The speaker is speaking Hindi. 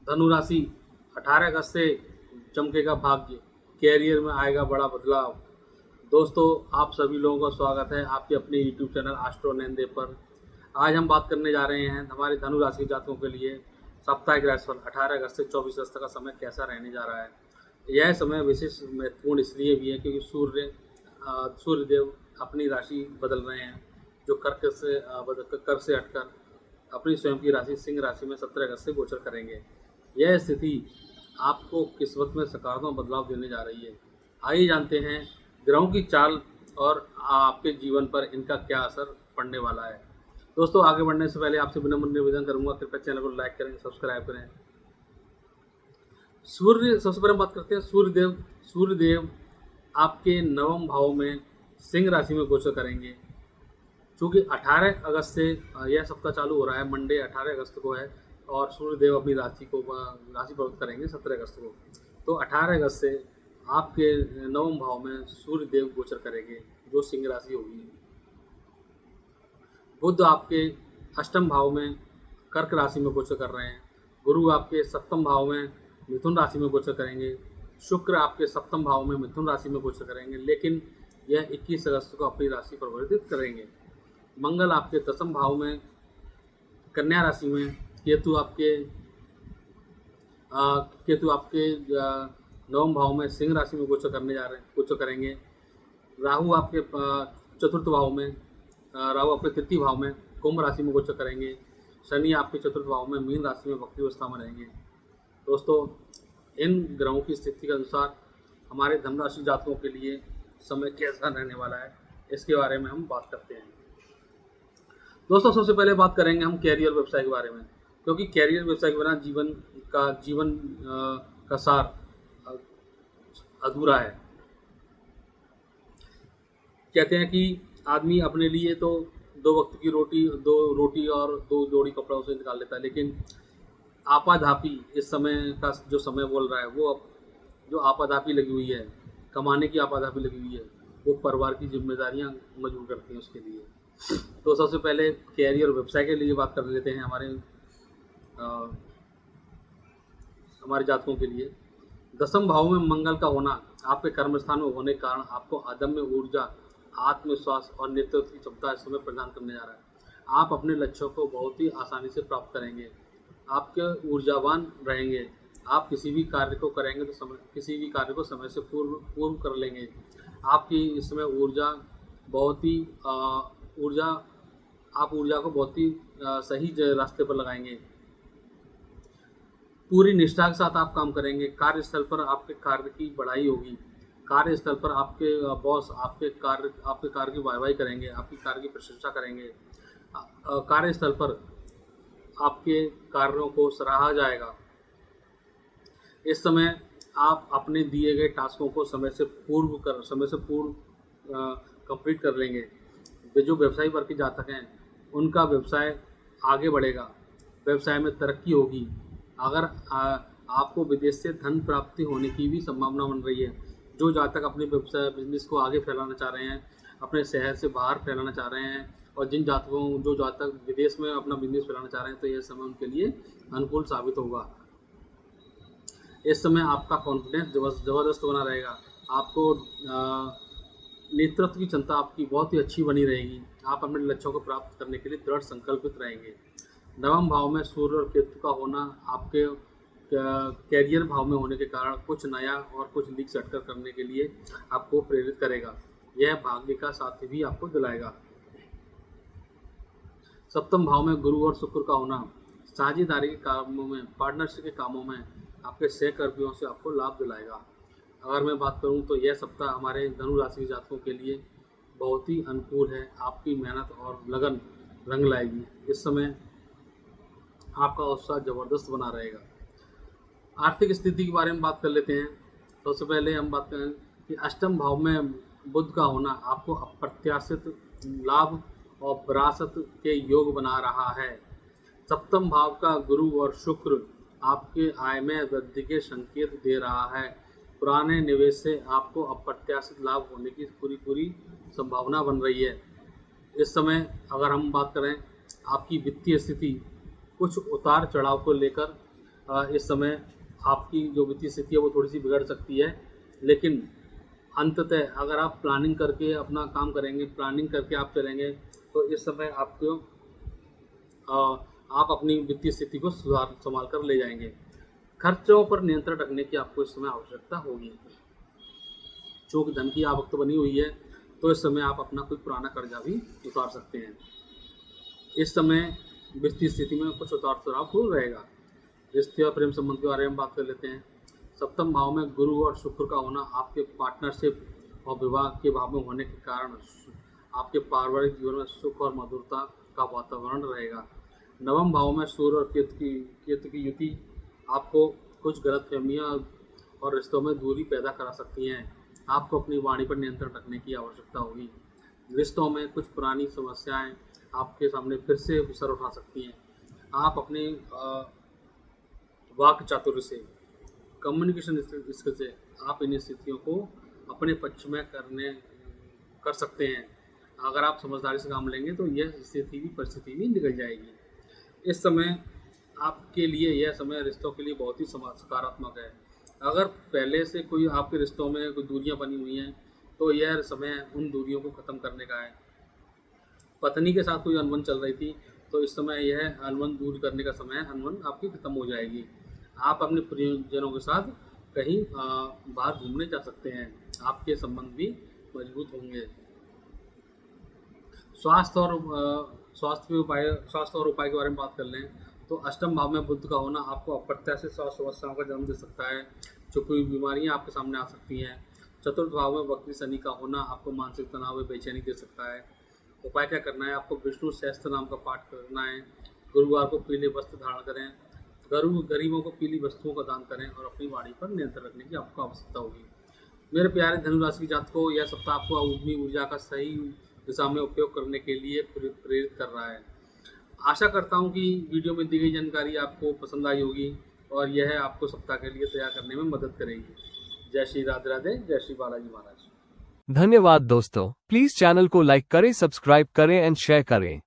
धनु राशि 18 अगस्त से चमकेगा भाग्य, कैरियर में आएगा बड़ा बदलाव। दोस्तों, आप सभी लोगों का स्वागत है आपके अपने यूट्यूब चैनल एस्ट्रो नैनदेव पर। आज हम बात करने जा रहे हैं हमारे धनु राशि के जातकों के लिए साप्ताहिक राशिफल 18 अगस्त से 24 अगस्त का समय कैसा रहने जा रहा है। यह समय विशेष महत्वपूर्ण इसलिए भी है क्योंकि सूर्यदेव अपनी राशि बदल रहे हैं, जो कर्क से हटकर अपनी स्वयं की राशि सिंह राशि में 17 अगस्त से गोचर करेंगे। यह स्थिति आपको किस्मत में सकारात्मक बदलाव देने जा रही है। आइए जानते हैं ग्रहों की चाल और आपके जीवन पर इनका क्या असर पड़ने वाला है। दोस्तों, आगे बढ़ने से पहले आपसे विनम्र निवेदन करूंगा, कृपया चैनल को लाइक करें, सब्सक्राइब करें। सबसे पहले हम बात करते हैं सूर्यदेव आपके नवम भाव में सिंह राशि में गोचर करेंगे। चूँकि 18 अगस्त से यह सप्ताह चालू हो रहा है, मंडे 18 अगस्त को है, और सूर्यदेव अपनी राशि प्रवेश करेंगे 17 अगस्त को। तो 18 अगस्त से आपके नवम भाव में सूर्यदेव गोचर करेंगे, जो सिंह राशि होगी। बुध आपके अष्टम भाव में कर्क राशि में गोचर कर रहे हैं। गुरु आपके सप्तम भाव में मिथुन राशि में गोचर करेंगे। शुक्र आपके सप्तम भाव में मिथुन राशि में गोचर करेंगे, लेकिन यह 21 अगस्त को अपनी राशि परिवर्तित करेंगे। मंगल आपके दसम भाव में कन्या राशि में, केतु आपके नवम भाव में सिंह राशि में गोचर करेंगे। राहु आपके चतुर्थ भाव में, राहु आपके तृतीय भाव में कुंभ राशि में गोचर करेंगे। शनि आपके चतुर्थ भाव में मीन राशि में वक्री अवस्था में रहेंगे। दोस्तों, इन ग्रहों की स्थिति के अनुसार हमारे धनु राशि जातकों के लिए समय कैसा रहने वाला है, इसके बारे में हम बात करते हैं। दोस्तों, सबसे पहले बात करेंगे हम कैरियर व्यवसाय के बारे में, क्योंकि कैरियर व्यवसाय के बिना जीवन का सार अधूरा है। कहते हैं कि आदमी अपने लिए तो दो रोटी और दो जोड़ी कपड़ों से निकाल लेता है, लेकिन आपाधापी इस समय का जो समय बोल रहा है, वो अब जो आपाधापी लगी हुई है, कमाने की आपाधापी लगी हुई है, वो परिवार की जिम्मेदारियां मजबूर करती हैं उसके लिए। तो सबसे पहले कैरियर व्यवसाय के लिए बात कर लेते हैं हमारे जातकों के लिए। दसम भाव में मंगल का होना आपके कर्म स्थान में होने के कारण आपको अदम्य ऊर्जा, आत्मविश्वास और नेतृत्व की क्षमता इस समय प्रदान करने जा रहा है। आप अपने लक्ष्यों को बहुत ही आसानी से प्राप्त करेंगे, आपके ऊर्जावान रहेंगे। आप किसी भी कार्य को समय से पूर्व कर लेंगे। आपकी इस समय ऊर्जा को बहुत ही सही रास्ते पर लगाएंगे। पूरी निष्ठा के साथ आप काम करेंगे। कार्यस्थल पर आपके कार्य की बढ़ाई होगी। कार्यस्थल पर आपके बॉस आपके कार्य की वाहवाही करेंगे, आपकी कार्य की प्रशंसा करेंगे। कार्यस्थल पर आपके कार्यों को सराहा जाएगा। इस समय आप अपने दिए गए टास्कों को समय से पूर्व कंप्लीट कर लेंगे। जो व्यवसायी वर्ग के जातक हैं, उनका व्यवसाय आगे बढ़ेगा, व्यवसाय में तरक्की होगी। अगर आपको विदेश से धन प्राप्ति होने की भी संभावना बन रही है, जो जातक अपने बिजनेस को आगे फैलाना चाह रहे हैं, अपने शहर से बाहर फैलाना चाह रहे हैं, और जो जातक विदेश में अपना बिजनेस फैलाना चाह रहे हैं, तो यह समय उनके लिए अनुकूल साबित होगा। इस समय आपका कॉन्फिडेंस ज़बरदस्त बना रहेगा। आपको नेतृत्व की क्षमता आपकी बहुत ही अच्छी बनी रहेगी। आप अपने लक्ष्यों को प्राप्त करने के लिए दृढ़ संकल्पित रहेंगे। नवम भाव में सूर्य और केतु का होना आपके कैरियर भाव में होने के कारण कुछ नया और कुछ लीक सटकर करने के लिए आपको प्रेरित करेगा। यह भाग्य का साथ भी आपको दिलाएगा। सप्तम भाव में गुरु और शुक्र का होना साझेदारी के कामों में, पार्टनरशिप के कामों में आपके सहकर्मियों से आपको लाभ दिलाएगा। अगर मैं बात करूं तो यह सप्ताह हमारे धनु राशि के जातकों के लिए बहुत ही अनुकूल है। आपकी मेहनत और लगन रंग लाएगी। इस समय आपका उत्साह जबरदस्त बना रहेगा। आर्थिक स्थिति के बारे में बात कर लेते हैं। सबसे पहले हम बात करें कि अष्टम भाव में बुध का होना आपको अप्रत्याशित लाभ और विरासत के योग बना रहा है। सप्तम भाव का गुरु और शुक्र आपके आय में वृद्धि के संकेत दे रहा है। पुराने निवेश से आपको अप्रत्याशित लाभ होने की पूरी संभावना बन रही है। इस समय अगर हम बात करें आपकी वित्तीय स्थिति कुछ उतार चढ़ाव को लेकर इस समय आपकी जो वित्तीय स्थिति है वो थोड़ी सी बिगड़ सकती है, लेकिन अंततः अगर आप प्लानिंग करके अपना काम करेंगे, प्लानिंग करके आप चलेंगे, तो इस समय आपको आप अपनी वित्तीय स्थिति को संभाल कर ले जाएंगे। खर्चों पर नियंत्रण रखने की आपको इस समय आवश्यकता होगी। चूँकि धन की आवक तो बनी हुई है, तो इस समय आप अपना कोई पुराना कर्जा भी उतार सकते हैं। इस समय वित्तीय स्थिति में कुछ उतार चढ़ाव हो रहेगा। रिश्ते और प्रेम संबंध के बारे में बात कर लेते हैं। सप्तम भाव में गुरु और शुक्र का होना आपके पार्टनरशिप और विवाह के भाव में होने के कारण आपके पारिवारिक जीवन में सुख और मधुरता का वातावरण रहेगा। नवम भाव में सूर्य और केतु की युति आपको कुछ गलतफहमियां और रिश्तों में दूरी पैदा करा सकती हैं। आपको अपनी वाणी पर नियंत्रण रखने की आवश्यकता होगी। रिश्तों में कुछ पुरानी समस्याएं आपके सामने फिर से सर उठा सकती हैं। आप अपने वाक चातुर्य से, कम्युनिकेशन स्किल से आप इन स्थितियों को अपने पक्ष में कर सकते हैं। अगर आप समझदारी से काम लेंगे तो यह परिस्थिति भी निकल जाएगी। इस समय आपके लिए यह समय रिश्तों के लिए बहुत ही सकारात्मक है। अगर पहले से कोई आपके रिश्तों में कोई दूरियां बनी हुई हैं, तो यह समय उन दूरियों को ख़त्म करने का है। पत्नी के साथ कोई अनबन चल रही थी, तो इस समय यह अनबन दूर करने का समय है। अनबन आपकी ख़त्म हो जाएगी। आप अपने प्रियजनों के साथ कहीं बाहर घूमने जा सकते हैं। आपके संबंध भी मजबूत होंगे। स्वास्थ्य और उपाय के बारे में बात कर लें तो अष्टम भाव में बुध का होना आपको अप्रत्याशित स्वास्थ्य समस्याओं का जन्म दे सकता है। जो कोई बीमारियां आपके सामने आ सकती हैं। चतुर्थ भाव में वक्री शनि का होना आपको मानसिक तनाव में बेचैनी दे सकता है। उपाय क्या करना है? आपको विष्णु सहस्त्र नाम का पाठ करना है। गुरुवार को पीले वस्त्र धारण करें। गरीबों को पीली वस्तुओं का दान करें और अपनी वाणी पर नियंत्रण रखने की आपको आवश्यकता होगी। मेरे प्यारे धनु राशि की जातकों, यह सप्ताह आपको अपनी ऊर्जा का सही दिशा में उपयोग करने के लिए प्रेरित कर रहा है। आशा करता हूँ कि वीडियो में दी गई जानकारी आपको पसंद आई होगी और यह आपको सप्ताह के लिए तैयार करने में मदद करेगी। जय श्री राधे राधे, जय श्री बालाजी महाराज। धन्यवाद दोस्तों, प्लीज चैनल को लाइक करें, सब्सक्राइब करें एंड शेयर करें।